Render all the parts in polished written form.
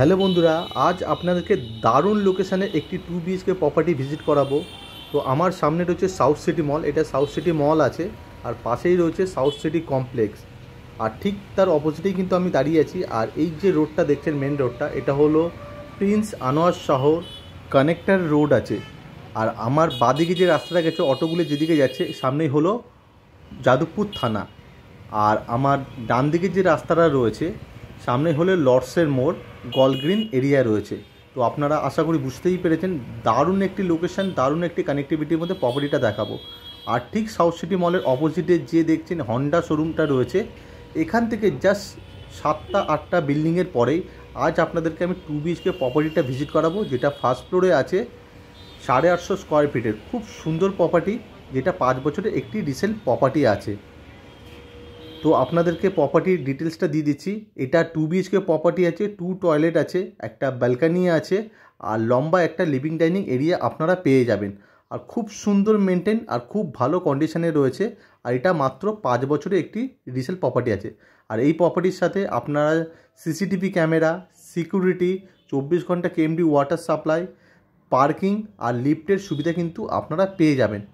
Hello বন্ধুরা, আজ আপনাদেরকে দারুণ লোকেশানে একটি 2 BHK প্রপার্টি ভিজিট করাবো। তো আমার সামনে রয়েছে সাউথ সিটি মল। এটা সাউথ সিটি মল আছে, আর পাশেই রয়েছে সাউথ সিটি কমপ্লেক্স। আর ঠিক তার অপোজিটেই কিন্তু আমি দাঁড়িয়ে আছি। আর এই যে রোডটা দেখছেন, মেন রোডটা, এটা হলো Prince Anwar Shah connector road আছে। আর আমার বাদিকে যে রাস্তাটা গেছে, অটোগুলো যেদিকে যাচ্ছে, সামনেই হলো যাদবপুর থানা। আর আমার ডান দিকে যে রাস্তাটা রয়েছে, সামনে হলে লর্ডসের মোড়, গলগ্রিন এরিয়া রয়েছে। তো আপনারা আশা করি বুঝতেই পেরেছেন, দারুণ একটি লোকেশান, দারুণ একটি কানেক্টিভিটির মধ্যে প্রপার্টিটা দেখাবো। আর ঠিক সাউথ সিটি মলের অপোজিটে যে দেখছেন হন্ডা শোরুমটা রয়েছে, এখান থেকে জাস্ট 7-8টা বিল্ডিংয়ের পরেই আজ আপনাদেরকে আমি 2 BHK প্রপার্টিটা ভিজিট করাবো, যেটা ফার্স্ট ফ্লোরে আছে 850 স্কোয়ার ফিটের খুব সুন্দর প্রপার্টি, যেটা 5 বছরের একটি রিসেল প্রপার্টি আছে। তো আপনাদেরকে প্রপার্টির ডিটেলসটা দিয়ে দিচ্ছি। এটা 2 BHK প্রপার্টি আছে, 2 টয়লেট আছে, একটা ব্যালকানি আছে, আর লম্বা একটা লিভিং ডাইনিং এরিয়া আপনারা পেয়ে যাবেন। আর খুব সুন্দর মেনটেন আর খুব ভালো কন্ডিশনে রয়েছে। আর এটা মাত্র 5 বছরে একটি রিসেল প্রপার্টি আছে। আর এই প্রপার্টির সাথে আপনারা সিসিটিভি ক্যামেরা, সিকিউরিটি, 24 ঘন্টা কেএমডি ওয়াটার সাপ্লাই, পার্কিং আর লিফটের সুবিধা কিন্তু আপনারা পেয়ে যাবেন।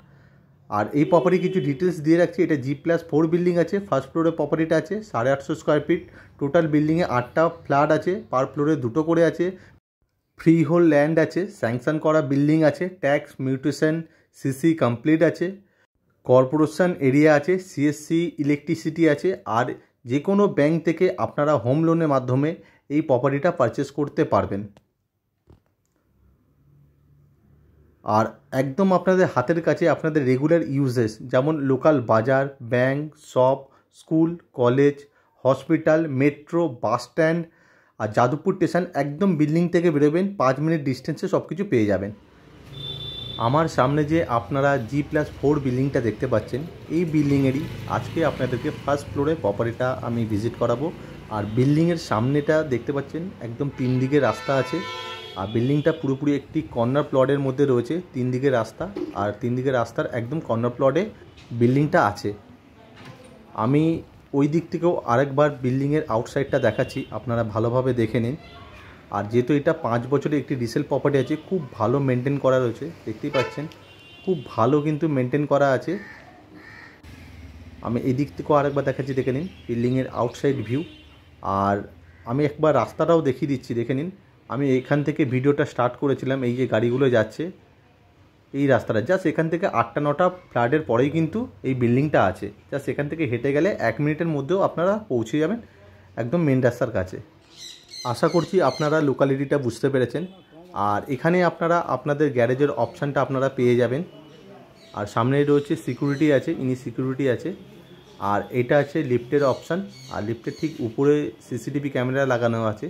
আর এই প্রপার্টি কিছু ডিটেলস দিয়ে রাখছি। এটা G+4 বিল্ডিং আছে। ফার্স্ট ফ্লোরে প্রপার্টিটা আছে 850 স্কোয়ার ফিট। টোটাল বিল্ডিংয়ে 8টা ফ্ল্যাট আছে, পার ফ্লোরে 2টো করে আছে। ফ্রি হোল্ড ল্যান্ড আছে, স্যাংশন করা বিল্ডিং আছে, ট্যাক্স মিউটেশন সিসি কমপ্লিট আছে, কর্পোরেশন এরিয়া আছে, সিএসসি ইলেকট্রিসিটি আছে। আর যে কোনো ব্যাংক থেকে আপনারা হোম লোনের মাধ্যমে এই প্রপার্টিটা পারচেস করতে পারবেন। আর একদম আপনাদের হাতের কাছে, আপনাদের রেগুলার ইউজেস, যেমন লোকাল বাজার, bank, shop, school, college, hospital, metro, bus stand আর যাদবপুর স্টেশন, একদম বিল্ডিং থেকে বেরোবেন 5 মিনিট ডিস্টেন্সে সব কিছু পেয়ে যাবেন। আমার সামনে যে আপনারা G+4 বিল্ডিংটা দেখতে পাচ্ছেন, এই বিল্ডিংয়েরই আজকে আপনাদেরকে ফার্স্ট ফ্লোরে প্রপার্টিটা আমি ভিজিট করাবো। আর বিল্ডিংয়ের সামনেটা দেখতে পাচ্ছেন, একদম 3 দিকে রাস্তা আছে। আর বিল্ডিংটা পুরোপুরি একটি কর্নার প্লটের মধ্যে রয়েছে। 3 দিকে রাস্তা, আর 3 দিকে রাস্তার একদম কর্নার প্লটে বিল্ডিংটা আছে। আমি ওই দিক থেকেও আরেকবার বিল্ডিংয়ের আউটসাইডটা দেখাচ্ছি, আপনারা ভালোভাবে দেখে নিন। আর যেহেতু এটা 5 বছরের একটি রিসেল প্রপার্টি আছে, খুব ভালো মেনটেন করা রয়েছে, দেখতেই পাচ্ছেন খুব ভালো কিন্তু মেনটেন করা আছে। আমি এই দিক থেকেও আরেকবার দেখাচ্ছি, দেখে নিন বিল্ডিংয়ের আউটসাইড ভিউ। আর আমি একবার রাস্তাটাও দেখিয়ে দিচ্ছি, দেখে নিন। আমি এখান থেকে ভিডিওটা স্টার্ট করেছিলাম, এই যে গাড়িগুলো যাচ্ছে এই রাস্তাটা, জাস্ট এখান থেকে 8টা-9টা ফ্ল্যাটের পরেই কিন্তু এই বিল্ডিংটা আছে। জাস্ট এখান থেকে হেঁটে গেলে 1 মিনিটের মধ্যেও আপনারা পৌঁছে যাবেন একদম মেন রাস্তার কাছে। আশা করছি আপনারা লোকালিটিটা বুঝতে পেরেছেন। আর এখানে আপনারা আপনাদের গ্যারেজের অপশানটা আপনারা পেয়ে যাবেন। আর সামনেই রয়েছে সিকিউরিটি আছে, সিকিউরিটি আছে। আর এটা আছে লিফটের অপশান। আর লিফটের ঠিক উপরে সিসিটিভি ক্যামেরা লাগানো আছে।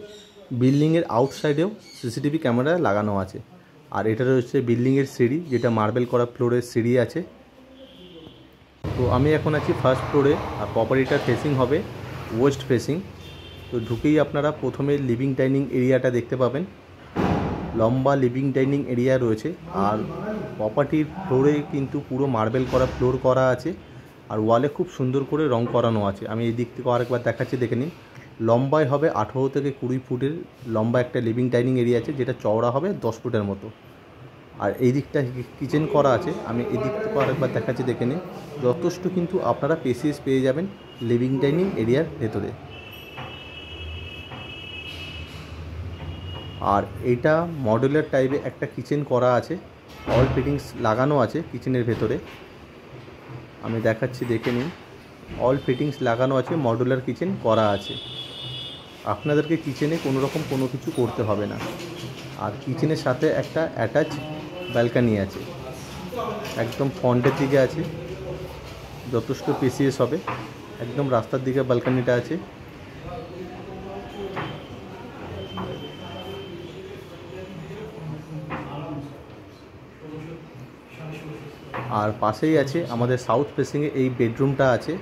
বিল্ডিংয়ের আউটসাইডেও সিসিটিভি ক্যামেরা লাগানো আছে। আর এটা রয়েছে বিল্ডিংয়ের সিঁড়ি, যেটা মার্বেল করা ফ্লোরের সিঁড়ি আছে। তো আমি এখন আছি ফার্স্ট ফ্লোরে। আর প্রপার্টিটার ফেসিং হবে ওয়েস্ট ফেসিং। তো ঢুকেই আপনারা প্রথমে লিভিং ডাইনিং এরিয়াটা দেখতে পাবেন। লম্বা লিভিং ডাইনিং এরিয়া রয়েছে। আর প্রপার্টির ফ্লোরে কিন্তু পুরো মার্বেল করা ফ্লোর করা আছে। আর ওয়ালে খুব সুন্দর করে রং করানো আছে। আমি এই দিক থেকে আরেকবার দেখাচ্ছি, দেখে নিন। লম্বায় হবে 18 থেকে 20 ফুটের লম্বা একটা লিভিং ডাইনিং এরিয়া আছে, যেটা চওড়া হবে 10 ফুটের মতো। আর এই দিকটা কিচেন করা আছে। আমি এই দিক থেকে আরেকবার দেখাচ্ছি, দেখে নিন। যথেষ্ট কিন্তু আপনারা স্পেস পেয়ে যাবেন লিভিং ডাইনিং এরিয়ার ভেতরে। আর এইটা মডুলার টাইপে একটা কিচেন করা আছে, অল ফিটিংস লাগানো আছে কিচেনের ভেতরে। আমি দেখাচ্ছি, দেখে নিন। অল ফিটিংস লাগানো আছে, মডুলার কিচেন করা আছে। আপনাদেরকে কিচেনে কোনো রকম কোনো কিছু করতে হবে না। আর কিচেনের সাথে একটা অ্যাটাচ ব্যালকানি আছে, একদম ফ্রন্টের দিকে আছে, যথেষ্ট স্পেসিয়াস হবে। একদম রাস্তার দিকে ব্যালকানিটা আছে। আর পাশেই আছে আমাদের সাউথ ফেসিংয়ে এই বেডরুমটা আছে।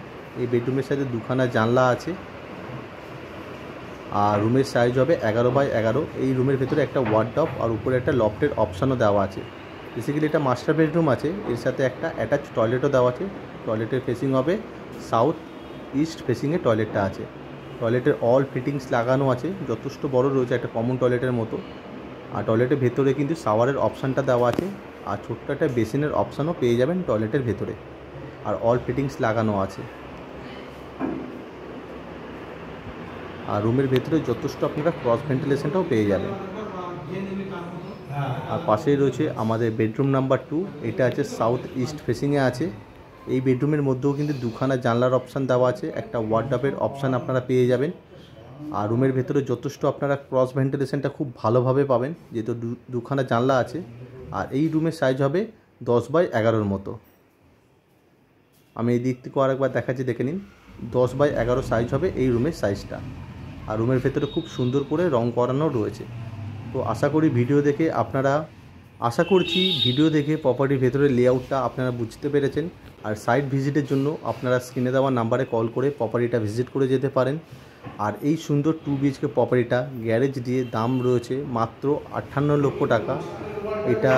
এই বেডরুমের সাথে 2খানা জানলা আছে। আর রুমের সাইজ হবে 11x11। এই রুমের ভেতরে একটা ওয়ার্ডরোব আর উপরে একটা লফটের অপশানও দেওয়া আছে। বেসিক্যালি এটা মাস্টার বেডরুম আছে, এর সাথে একটা অ্যাটাচ টয়লেটও দেওয়া আছে। টয়লেটের ফেসিং হবে সাউথ ইস্ট ফেসিংয়ে টয়লেটটা আছে। টয়লেটের অল ফিটিংস লাগানো আছে, যথেষ্ট বড় রয়েছে, একটা কমন টয়লেটের মতো। আর টয়লেটের ভেতরে কিন্তু শাওয়ারের অপশানটা দেওয়া আছে, আর ছোট্ট একটা বেসিনের অপশানও পেয়ে যাবেন টয়লেটের ভেতরে, আর অল ফিটিংস লাগানো আছে। আর রুমের ভেতরে যথেষ্ট আপনারা ক্রস ভেন্টিলেশনটাও পেয়ে যাবেন। আর পাশেই রয়েছে আমাদের বেডরুম নাম্বার 2, এটা আছে সাউথ ইস্ট ফেসিংয়ে আছে। এই বেডরুমের মধ্যেও কিন্তু দুখানা জানলার অপশান দেওয়া আছে, একটা ওয়ার্ডরোবের অপশান আপনারা পেয়ে যাবেন। আর রুমের ভেতরে যথেষ্ট আপনারা ক্রস ভেন্টিলেশনটা খুব ভালোভাবে পাবেন, যেহেতু দুখানা জানলা আছে। আর এই রুমের সাইজ হবে 10x11 মতো। আমি এই দিক থেকে আরেকবার দেখাচ্ছি, দেখে নিন। 10x11 সাইজ হবে এই রুমের সাইজটা। আর রুমের ভেতরে খুব সুন্দর করে রং করানো রয়েছে। তো আশা করছি ভিডিও দেখে প্রপার্টির ভেতরের লেআউটটা আপনারা বুঝতে পেরেছেন। আর সাইট ভিজিটের জন্য আপনারা স্ক্রিনে দেওয়া নাম্বারে কল করে প্রপার্টিটা ভিজিট করে যেতে পারেন। আর এই সুন্দর 2 BHK প্রপার্টিটা গ্যারেজ দিয়ে দাম রয়েছে মাত্র 58 লক্ষ টাকা। এটা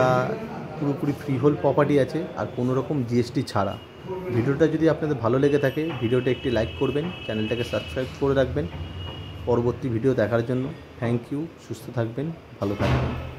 পুরোপুরি ফ্রিহোল্ড প্রপার্টি আছে, আর কোনো রকম GST ছাড়া। ভিডিওটা যদি আপনাদের ভালো লেগে থাকে, ভিডিওটা একটি লাইক করবেন, চ্যানেলটাকে সাবস্ক্রাইব করে রাখবেন পরবর্তী ভিডিও দেখার জন্য। Thank you. সুস্থ থাকবেন, ভালো থাকবেন।